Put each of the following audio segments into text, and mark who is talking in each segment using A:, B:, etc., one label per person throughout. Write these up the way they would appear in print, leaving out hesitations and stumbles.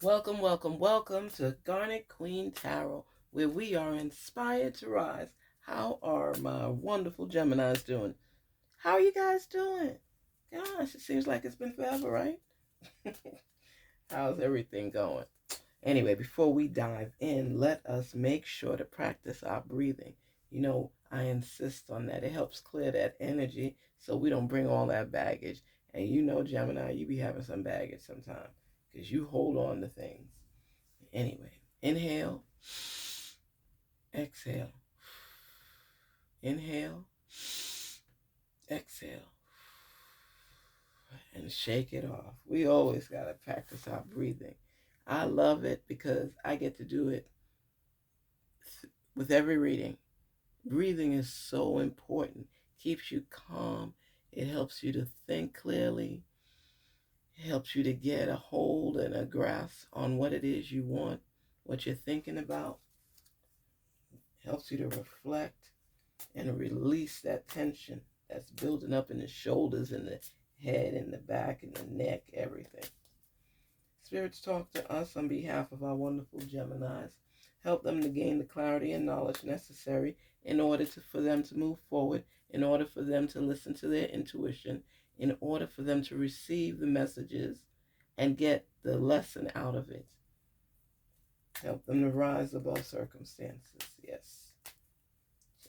A: Welcome, welcome, welcome to Garnetqueentarot, where we are inspired to rise. How are my wonderful Geminis doing? How are you guys doing? Gosh, it seems like it's been forever, right? How's everything going? Anyway, before we dive in, let us make sure to practice our breathing. I insist on that. It helps clear that energy so we don't bring all that baggage. And Gemini, you be having some baggage sometimes because you hold on to things. Anyway, inhale, exhale, inhale, exhale, and shake it off. We always got to practice our breathing. I love it because I get to do it with every reading. Breathing is so important. Keeps you calm. It helps you to think clearly. It helps you to get a hold and a grasp on what it is you want, what you're thinking about. It helps you to reflect and release that tension that's building up in the shoulders and the head and the back and the neck, everything. Spirits talk to us on behalf of our wonderful Geminis. Help them to gain the clarity and knowledge necessary in order for them to move forward, in order for them to listen to their intuition, in order for them to receive the messages and get the lesson out of it. Help them to rise above circumstances. Yes.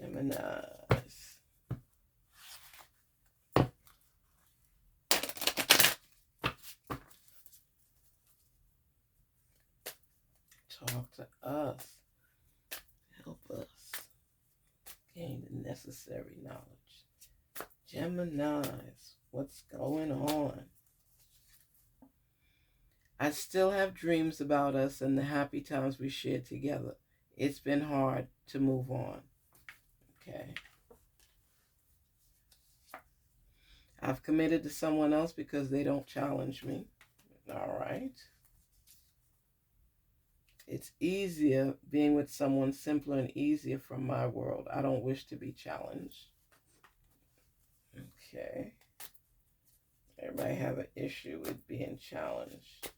A: Geminis. Talk to us. Help us gain the necessary knowledge. Geminis, what's going on? I still have dreams about us and the happy times we shared together. It's been hard to move on. Okay. I've committed to someone else because they don't challenge me. All right. It's easier being with someone simpler and easier from my world. I don't wish to be challenged. Okay. Everybody have an issue with being challenged.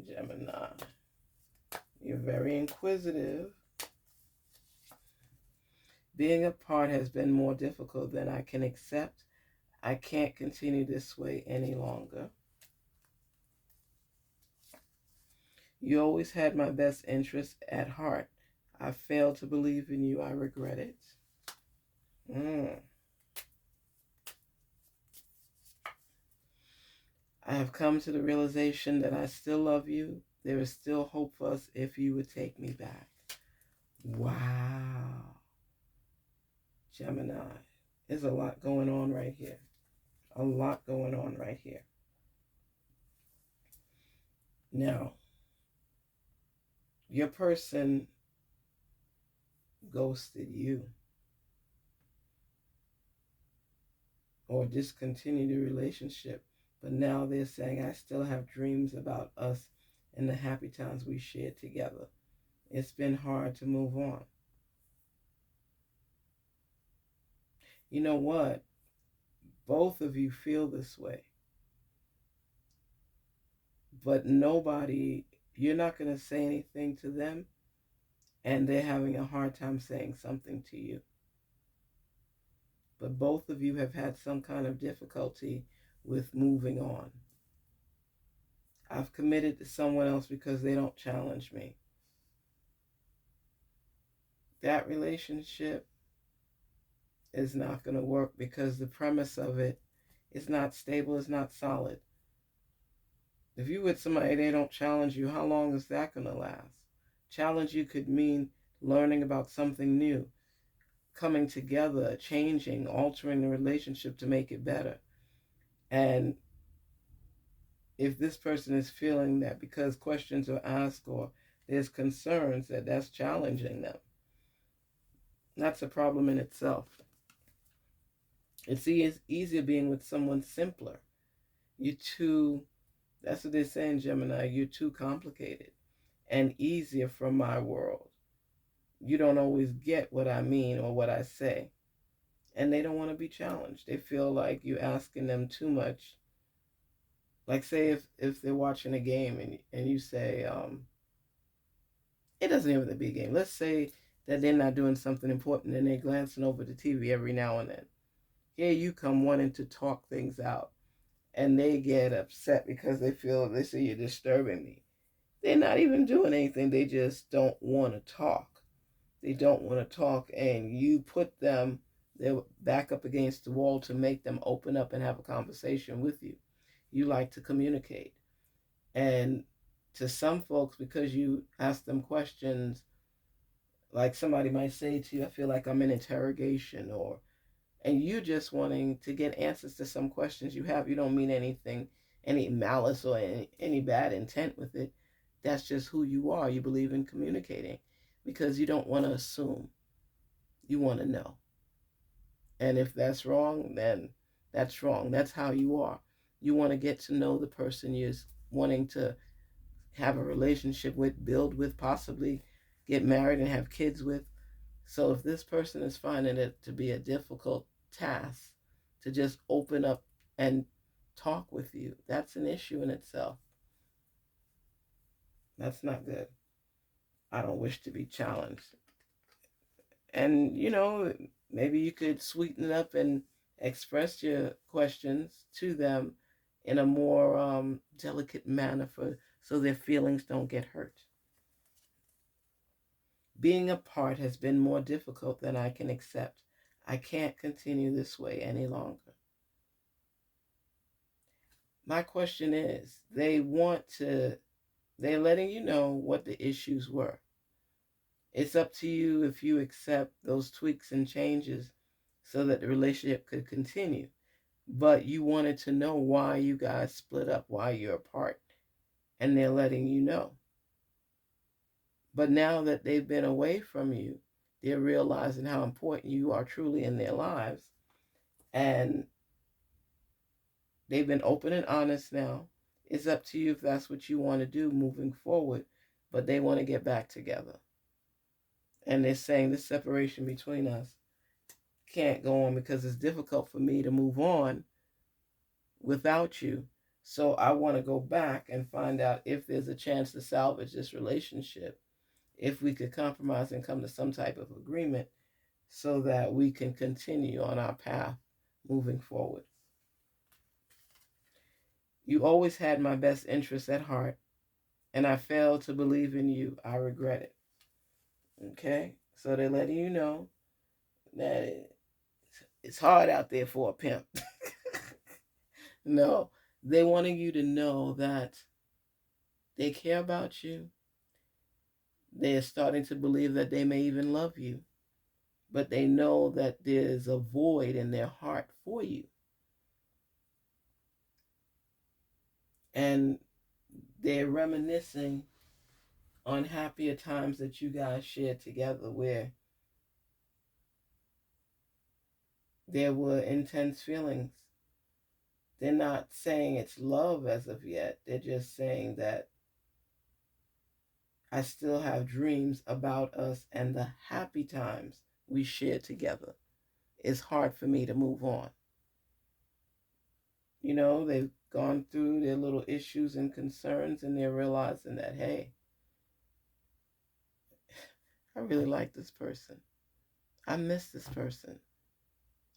A: Gemini. You're very inquisitive. Being apart has been more difficult than I can accept. I can't continue this way any longer. You always had my best interest at heart. I failed to believe in you. I regret it. I have come to the realization that I still love you. There is still hope for us if you would take me back. Wow. Gemini. There's a lot going on right here. A lot going on right here. Now, your person ghosted you or discontinued the relationship, but now they're saying, I still have dreams about us and the happy times we shared together. It's been hard to move on. You know what? Both of you feel this way. But you're not going to say anything to them, and they're having a hard time saying something to you. But both of you have had some kind of difficulty with moving on. I've committed to someone else because they don't challenge me. That relationship is not going to work because the premise of it is not stable, it's not solid. If you're with somebody, they don't challenge you, how long is that going to last? Challenge you could mean learning about something new, coming together, changing, altering the relationship to make it better. And if this person is feeling that because questions are asked or there's concerns that's challenging them, that's a problem in itself. It's easier being with someone simpler. That's what they're saying, Gemini, you're too complicated and easier from my world. You don't always get what I mean or what I say. And they don't want to be challenged. They feel like you're asking them too much Like say if they're watching a game and you say, it doesn't even have to be a game. Let's say that they're not doing something important and they're glancing over the TV every now and then. Here you come wanting to talk things out, and they get upset because they say you're disturbing me. They're not even doing anything. They just don't want to talk. They don't want to talk, and you put them they're back up against the wall to make them open up and have a conversation with you. You like to communicate. And to some folks, because you ask them questions, like somebody might say to you, I feel like I'm in interrogation, or and you just wanting to get answers to some questions you have. You don't mean anything, any malice or any bad intent with it. That's just who you are. You believe in communicating because you don't want to assume. You want to know. And if that's wrong, then that's wrong. That's how you are. You want to get to know the person you're wanting to have a relationship with, build with, possibly get married and have kids with. So if this person is finding it to be a difficult task to just open up and talk with you, that's an issue in itself. That's not good. I don't wish to be challenged. And, maybe you could sweeten it up and express your questions to them in a more delicate manner so their feelings don't get hurt. Being apart has been more difficult than I can accept. I can't continue this way any longer. My question is, they're letting you know what the issues were. It's up to you if you accept those tweaks and changes so that the relationship could continue. But you wanted to know why you guys split up, why you're apart, and they're letting you know. But now that they've been away from you, they're realizing how important you are truly in their lives. And they've been open and honest now. It's up to you if that's what you want to do moving forward. But they want to get back together. And they're saying this separation between us can't go on because it's difficult for me to move on without you. So I want to go back and find out if there's a chance to salvage this relationship, if we could compromise and come to some type of agreement so that we can continue on our path moving forward. You always had my best interests at heart, and I failed to believe in you. I regret it. Okay? So they're letting you know that it's hard out there for a pimp. No, they wanting you to know that they care about you. They're starting to believe that they may even love you, but they know that there's a void in their heart for you. And they're reminiscing on happier times that you guys shared together where there were intense feelings. They're not saying it's love as of yet. They're just saying that I still have dreams about us and the happy times we shared together. It's hard for me to move on. They've gone through their little issues and concerns and they're realizing that, hey, I really like this person. I miss this person.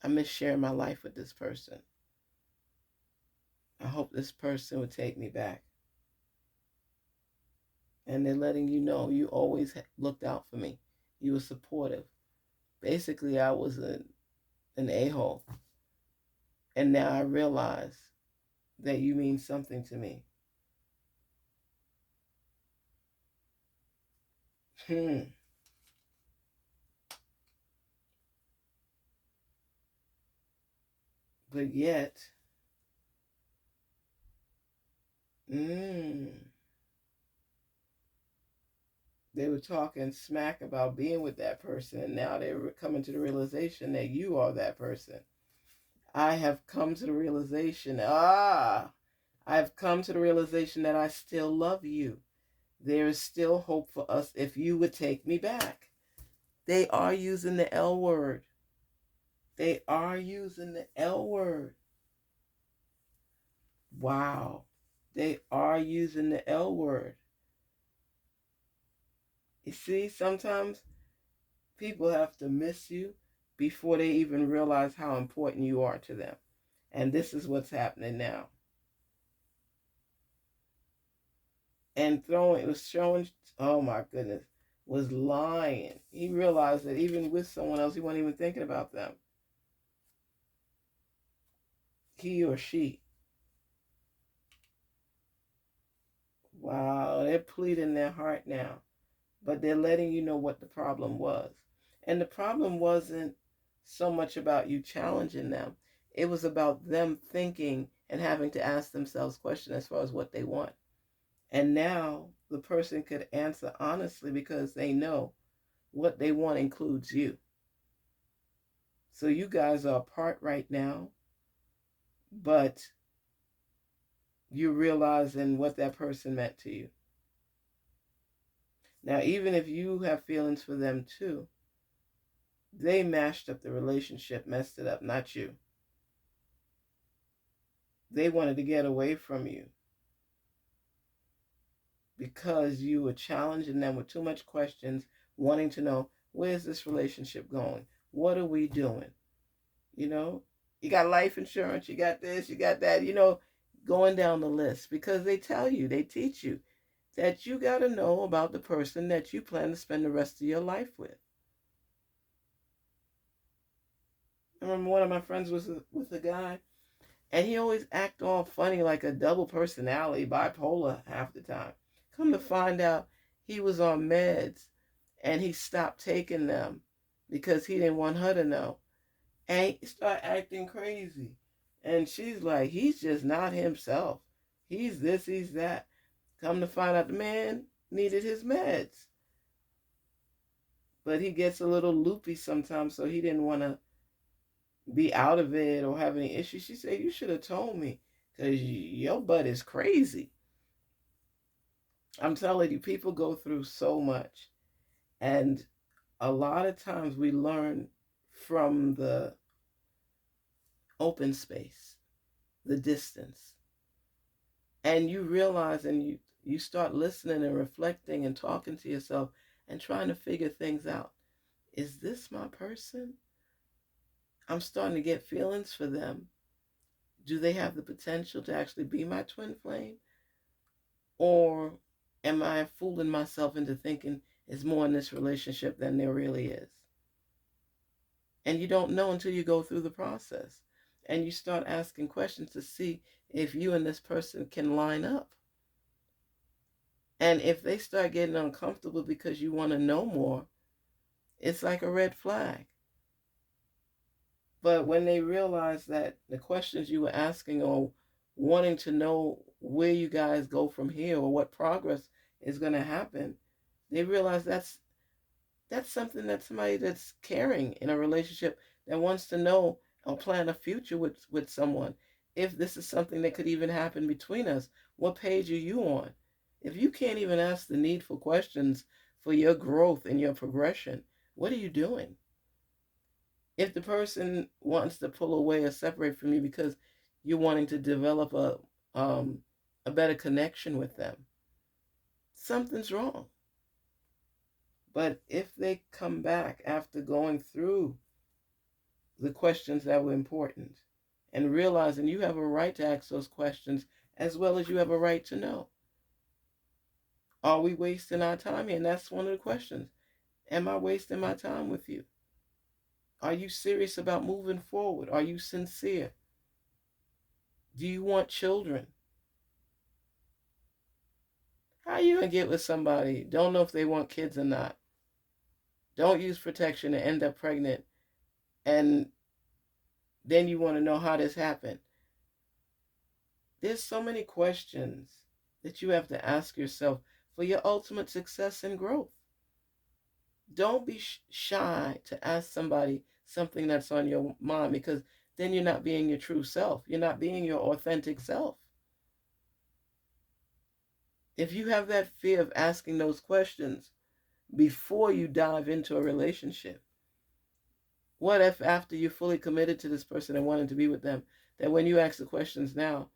A: I miss sharing my life with this person. I hope this person would take me back. And they're letting you know you always looked out for me. You were supportive. Basically, I was an a-hole. And now I realize that you mean something to me. But yet, they were talking smack about being with that person, and now they're coming to the realization that you are that person. I have come to the realization, I've come to the realization that I still love you. There is still hope for us if you would take me back. They are using the L word. They are using the L word. Wow. They are using the L word. You see, sometimes people have to miss you before they even realize how important you are to them. And this is what's happening now. And it was showing, oh my goodness, was lying. He realized that even with someone else, he wasn't even thinking about them. He or she. Wow, they're pleading their heart now. But they're letting you know what the problem was. And the problem wasn't so much about you challenging them. It was about them thinking and having to ask themselves questions as far as what they want. And now the person could answer honestly because they know what they want includes you. So you guys are apart right now, but you're realizing what that person meant to you. Now, even if you have feelings for them too, they mashed up the relationship, messed it up, not you. They wanted to get away from you because you were challenging them with too much questions, wanting to know, where's this relationship going? What are we doing? You know, you got life insurance, you got this, you got that, going down the list, because they tell you, they teach you that you got to know about the person that you plan to spend the rest of your life with. I remember one of my friends was with a guy, and he always act all funny, like a double personality, bipolar half the time. Come to find out, he was on meds, and he stopped taking them because he didn't want her to know. And he started acting crazy. And she's like, he's just not himself. He's this, he's that. Come to find out, the man needed his meds. But he gets a little loopy sometimes, so he didn't want to be out of it or have any issues. She said, you should have told me, because your butt is crazy. I'm telling you, people go through so much. And a lot of times we learn from the open space, the distance. And you realize, and you start listening and reflecting and talking to yourself and trying to figure things out. Is this my person? I'm starting to get feelings for them. Do they have the potential to actually be my twin flame? Or am I fooling myself into thinking there's more in this relationship than there really is? And you don't know until you go through the process. And you start asking questions to see if you and this person can line up. And if they start getting uncomfortable because you want to know more, it's like a red flag. But when they realize that the questions you were asking or wanting to know where you guys go from here or what progress is going to happen, they realize that's something that somebody that's caring in a relationship that wants to know or plan a future with someone. If this is something that could even happen between us, what page are you on? If you can't even ask the needful questions for your growth and your progression, what are you doing? If the person wants to pull away or separate from you because you're wanting to develop a better connection with them, something's wrong. But if they come back after going through the questions that were important and realizing you have a right to ask those questions as well as you have a right to know, are we wasting our time here? And that's one of the questions. Am I wasting my time with you? Are you serious about moving forward? Are you sincere? Do you want children? How you gonna get with somebody, don't know if they want kids or not, don't use protection and end up pregnant, and then you want to know how this happened? There's so many questions that you have to ask yourself for your ultimate success and growth. Don't be shy to ask somebody something that's on your mind, because then you're not being your true self. You're not being your authentic self. If you have that fear of asking those questions before you dive into a relationship, what if after you're fully committed to this person and wanting to be with them, that when you ask the questions now,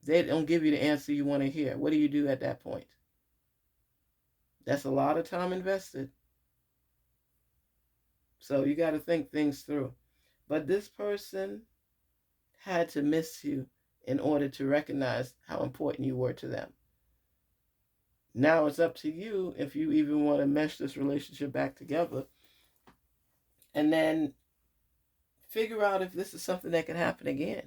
A: They don't give you the answer you want to hear. What do you do at that point? That's a lot of time invested. So you got to think things through. But this person had to miss you in order to recognize how important you were to them. Now it's up to you if you even want to mesh this relationship back together, and then figure out if this is something that can happen again.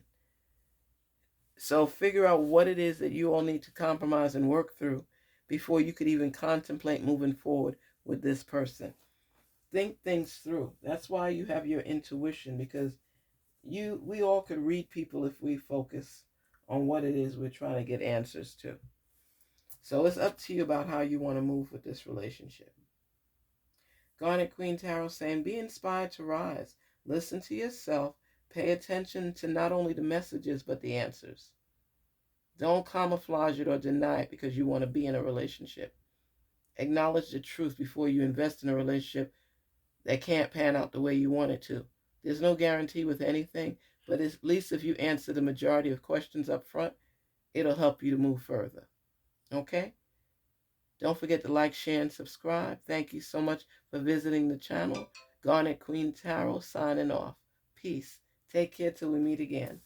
A: So figure out what it is that you all need to compromise and work through before you could even contemplate moving forward with this person. Think things through. That's why you have your intuition, because we all could read people if we focus on what it is we're trying to get answers to. So it's up to you about how you want to move with this relationship. Garnet Queen Tarot saying, be inspired to rise. Listen to yourself. Pay attention to not only the messages, but the answers. Don't camouflage it or deny it because you want to be in a relationship. Acknowledge the truth before you invest in a relationship that can't pan out the way you want it to. There's no guarantee with anything, but at least if you answer the majority of questions up front, it'll help you to move further. Okay? Don't forget to like, share, and subscribe. Thank you so much for visiting the channel. Garnet Queen Tarot signing off. Peace. Take care till we meet again.